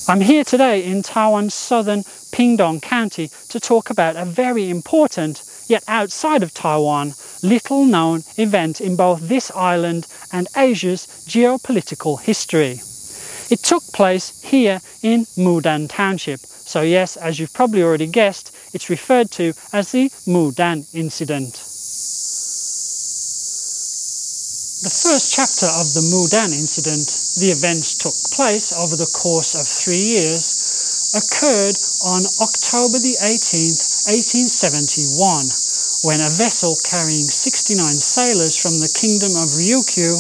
I'm here today in Taiwan's southern Pingtung County to talk about a very important, yet outside of Taiwan, little known event in both this island and Asia's geopolitical history. It took place here in Mudan Township, so yes, as you've probably already guessed, it's referred to as the Mudan Incident. The first chapter of the Mudan Incident, the events took place over the course of 3 years, occurred on October the 18th, 1871, when a vessel carrying 69 sailors from the kingdom of Ryukyu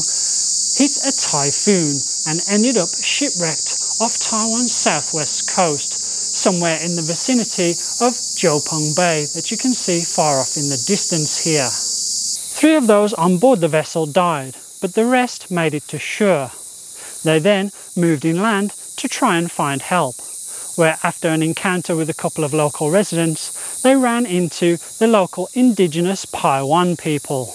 hit a typhoon and ended up shipwrecked off Taiwan's southwest coast, somewhere in the vicinity of Japan Bay that you can see far off in the distance here. 3 of those on board the vessel died, but the rest made it to shore. They then moved inland to try and find help, where after an encounter with a couple of local residents, they ran into the local indigenous Paiwan people.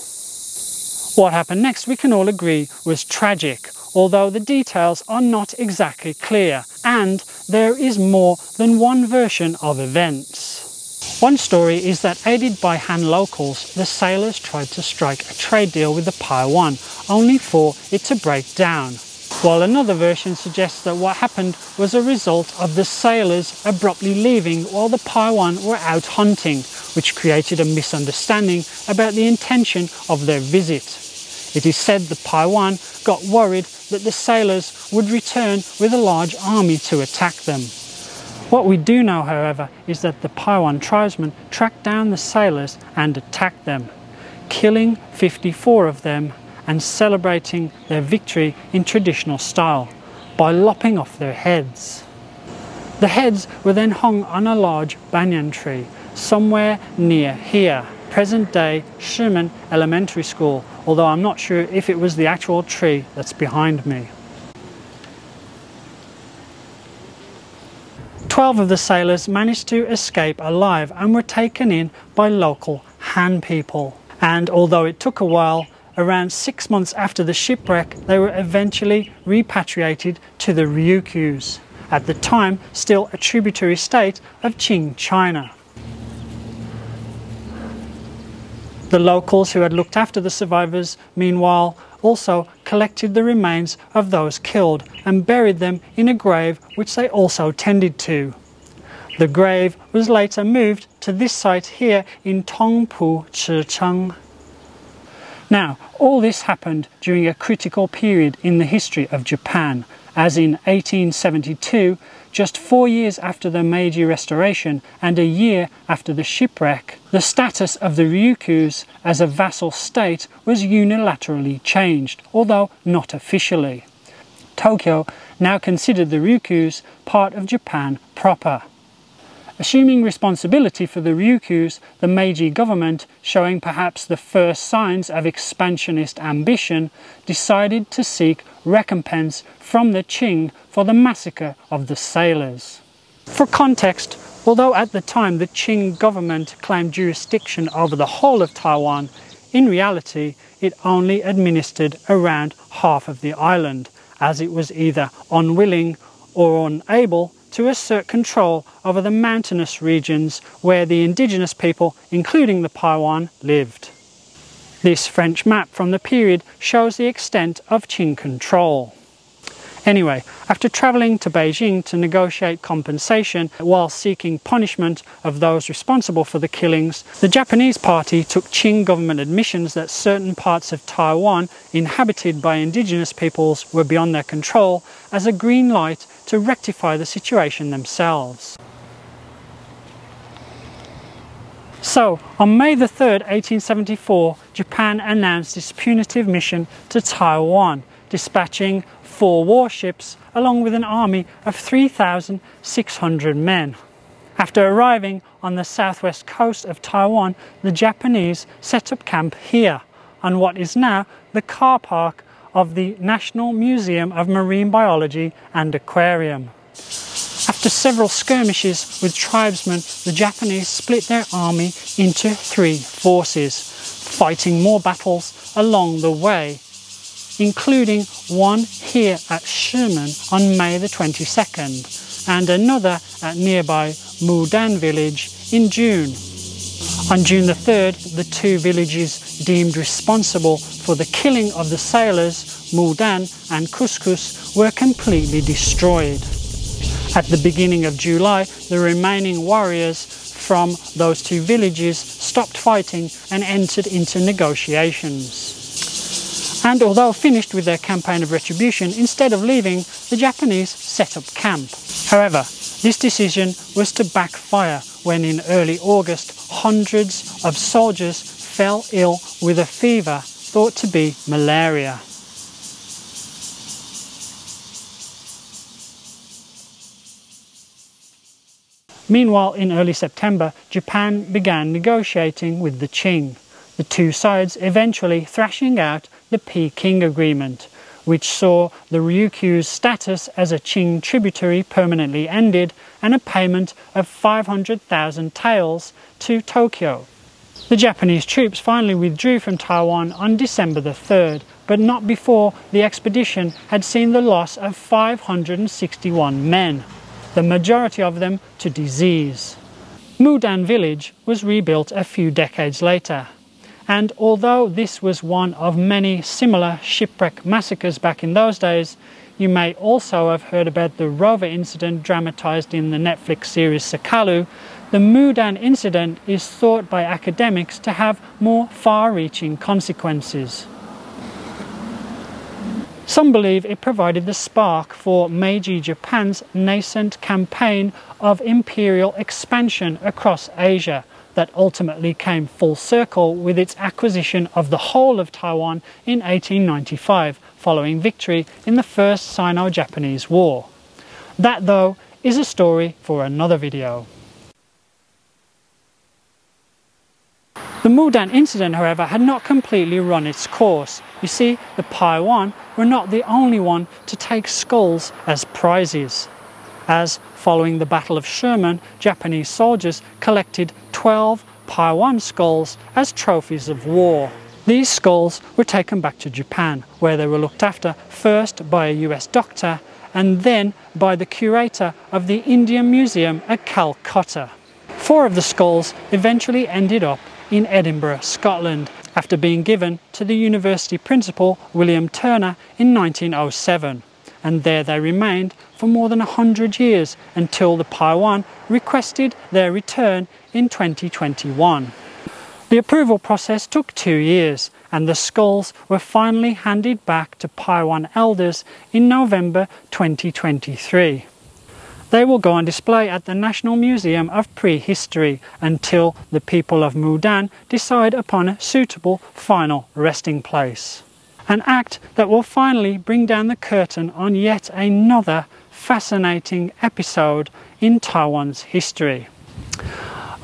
What happened next, we can all agree, was tragic, although the details are not exactly clear, and there is more than one version of events. One story is that, aided by Han locals, the sailors tried to strike a trade deal with the Paiwan, only for it to break down, while another version suggests that what happened was a result of the sailors abruptly leaving while the Paiwan were out hunting, which created a misunderstanding about the intention of their visit. It is said the Paiwan got worried that the sailors would return with a large army to attack them. What we do know, however, is that the Paiwan tribesmen tracked down the sailors and attacked them, killing 54 of them and celebrating their victory in traditional style by lopping off their heads. The heads were then hung on a large banyan tree somewhere near here, present-day Shimen Elementary School, although I'm not sure if it was the actual tree that's behind me. 12 of the sailors managed to escape alive and were taken in by local Han people. And although it took a while, around 6 months after the shipwreck, they were eventually repatriated to the Ryukyus, at the time still a tributary state of Qing China. The locals who had looked after the survivors, meanwhile, also collected the remains of those killed and buried them in a grave which they also tended to. The grave was later moved to this site here in Tongpu, Chicheng. Now, all this happened during a critical period in the history of Japan, as in 1872, just 4 years after the Meiji Restoration and a year after the shipwreck, the status of the Ryukyus as a vassal state was unilaterally changed, although not officially. Tokyo now considered the Ryukyus part of Japan proper. Assuming responsibility for the Ryukyus, the Meiji government, showing perhaps the first signs of expansionist ambition, decided to seek recompense from the Qing for the massacre of the sailors. For context, although at the time the Qing government claimed jurisdiction over the whole of Taiwan, in reality it only administered around half of the island, as it was either unwilling or unable to assert control over the mountainous regions where the indigenous people, including the Paiwan, lived. This French map from the period shows the extent of Qing control. Anyway, after travelling to Beijing to negotiate compensation while seeking punishment of those responsible for the killings, the Japanese party took Qing government admissions that certain parts of Taiwan inhabited by indigenous peoples were beyond their control as a green light to rectify the situation themselves. So, on May the 3rd, 1874, Japan announced its punitive mission to Taiwan, dispatching 4 warships along with an army of 3,600 men. After arriving on the southwest coast of Taiwan, the Japanese set up camp here, on what is now the car park of the National Museum of Marine Biology and Aquarium. After several skirmishes with tribesmen, the Japanese split their army into 3 forces, fighting more battles along the way, including one here at Shimen on May the 22nd, and another at nearby Mudan village in June. On June the 3rd, the two villages deemed responsible for the killing of the sailors, Mudan and Couscous, were completely destroyed. At the beginning of July, the remaining warriors from those two villages stopped fighting and entered into negotiations. And although finished with their campaign of retribution, instead of leaving, the Japanese set up camp. However, this decision was to backfire when in early August, hundreds of soldiers fell ill with a fever thought to be malaria. Meanwhile, in early September, Japan began negotiating with the Qing, the two sides eventually thrashing out the Peking Agreement, which saw the Ryukyu's status as a Qing tributary permanently ended and a payment of 500,000 taels to Tokyo. The Japanese troops finally withdrew from Taiwan on December the 3rd, but not before the expedition had seen the loss of 561 men, the majority of them to disease. Mudan village was rebuilt a few decades later, and although this was one of many similar shipwreck massacres back in those days, you may also have heard about the rover incident dramatised in the Netflix series Sakalu. The Mudan incident is thought by academics to have more far-reaching consequences. Some believe it provided the spark for Meiji Japan's nascent campaign of imperial expansion across Asia that ultimately came full circle with its acquisition of the whole of Taiwan in 1895, following victory in the First Sino-Japanese War. That, though, is a story for another video. The Mudan incident, however, had not completely run its course. You see, the Paiwan were not the only one to take skulls as prizes, as following the Battle of Sherman, Japanese soldiers collected 12 Paiwan skulls as trophies of war. These skulls were taken back to Japan, where they were looked after first by a US doctor and then by the curator of the Indian Museum at Calcutta. 4 of the skulls eventually ended up in Edinburgh, Scotland, after being given to the university principal William Turner in 1907. And there they remained for more than 100 years until the Paiwan requested their return in 2021. The approval process took 2 years, and the skulls were finally handed back to Paiwan elders in November 2023. They will go on display at the National Museum of Prehistory until the people of Mudan decide upon a suitable final resting place. An act that will finally bring down the curtain on yet another fascinating episode in Taiwan's history.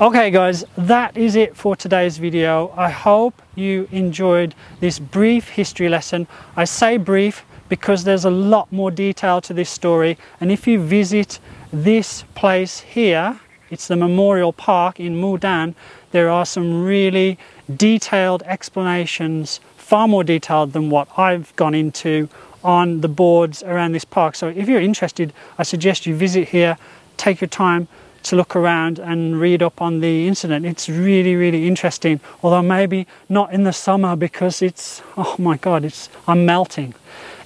Okay guys, that is it for today's video. I hope you enjoyed this brief history lesson. I say brief because there's a lot more detail to this story, and if you visit this place here, it's the Memorial Park in Mudan, there are some really detailed explanations, far more detailed than what I've gone into on the boards around this park. So if you're interested, I suggest you visit here, take your time to look around and read up on the incident. It's really, really interesting, although maybe not in the summer because it's, oh my God, I'm melting.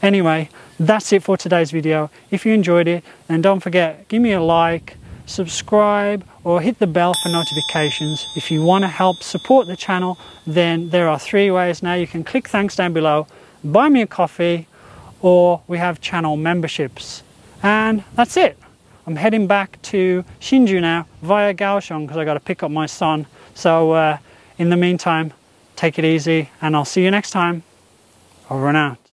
Anyway, that's it for today's video. If you enjoyed it, then don't forget, give me a like, subscribe, or hit the bell for notifications. If you want to help support the channel, then there are 3 ways now. You can click thanks down below, buy me a coffee, or we have channel memberships. And that's it. I'm heading back to Hsinchu now via Kaohsiung because I got to pick up my son. So in the meantime, take it easy, and I'll see you next time. Over and out.